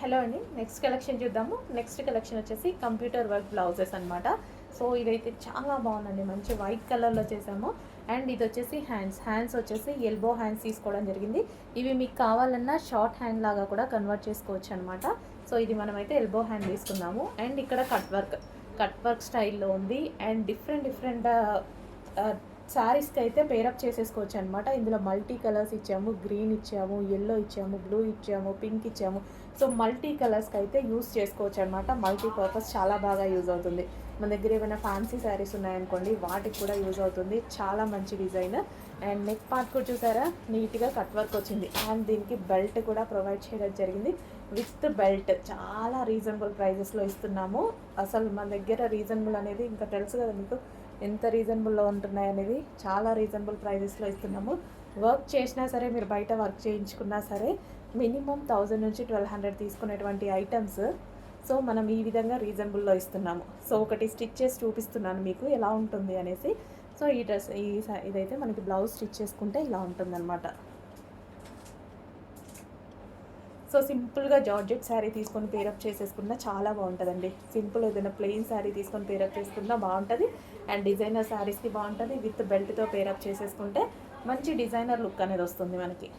Hello అండి, next collection చూద్దాము. Next collection వచ్చేసి కంప్యూటర్ వర్క్ బ్లౌజెస్ అనమాట. సో ఇదైతే చాలా బాగుందండి, మంచి వైట్ కలర్లో చేసాము. అండ్ ఇది వచ్చేసి హ్యాండ్స్ వచ్చేసి ఎల్బో హ్యాండ్స్ తీసుకోవడం జరిగింది. ఇవి మీకు కావాలన్నా షార్ట్ హ్యాండ్ లాగా కూడా కన్వర్ట్ చేసుకోవచ్చు అనమాట. సో ఇది మనమైతే ఎల్బో హ్యాండ్ తీసుకున్నాము. అండ్ ఇక్కడ కట్ వర్క్ స్టైల్లో ఉంది. అండ్ డిఫరెంట్ శారీస్కి అయితే పేరప్ చేసేసుకోవచ్చు అనమాట. ఇందులో మల్టీ కలర్స్ ఇచ్చాము, గ్రీన్ ఇచ్చాము, ఎల్లో ఇచ్చాము, బ్లూ ఇచ్చాము, పింక్ ఇచ్చాము. సో మల్టీ కలర్స్కి అయితే యూస్ చేసుకోవచ్చు అనమాట. మల్టీ పర్పస్ చాలా బాగా యూజ్ అవుతుంది. మన దగ్గర ఏమైనా ఫ్యాన్సీ శారీస్ ఉన్నాయనుకోండి, వాటికి కూడా యూజ్ అవుతుంది. చాలా మంచి డిజైన్. అండ్ నెక్ పార్ట్ కూడా చూసారా, నీట్గా కట్ వర్క్ వచ్చింది. అండ్ దీనికి బెల్ట్ కూడా ప్రొవైడ్ చేయడం జరిగింది. విత్ బెల్ట్ చాలా రీజనబుల్ ప్రైజెస్లో ఇస్తున్నాము. అసలు మన దగ్గర రీజనబుల్ అనేది ఇంకా తెలుసు కదా మీకు, ఎంత రీజనబుల్లో ఉంటున్నాయి అనేది. చాలా రీజనబుల్ ప్రైజెస్లో ఇస్తున్నాము. వర్క్ చేసినా సరే, మీరు బయట వర్క్ చేయించుకున్నా సరే, మినిమం 1000 నుంచి 1200 తీసుకునేటువంటి ఐటమ్స్. సో మనం ఈ విధంగా రీజనబుల్లో ఇస్తున్నాము. సో ఒకటి స్టిచ్ చేసి చూపిస్తున్నాను మీకు ఎలా ఉంటుంది అనేసి. సో ఈ డ్రెస్ ఇదైతే మనకి బ్లౌజ్ స్టిచ్ చేసుకుంటే ఇలా ఉంటుందన్నమాట. సో సింపుల్గా జార్జెట్ శారీ తీసుకొని పేరప్ చేసేసుకున్నా చాలా బాగుంటుందండి. సింపుల్ ఏదైనా ప్లెయిన్ శారీ తీసుకొని పేరప్ చేసుకున్నా బాగుంటుంది. అండ్ డిజైనర్ శారీస్కి బాగుంటుంది. విత్ బెల్ట్తో పేరప్ చేసేసుకుంటే మంచి డిజైనర్ లుక్ అనేది వస్తుంది మనకి.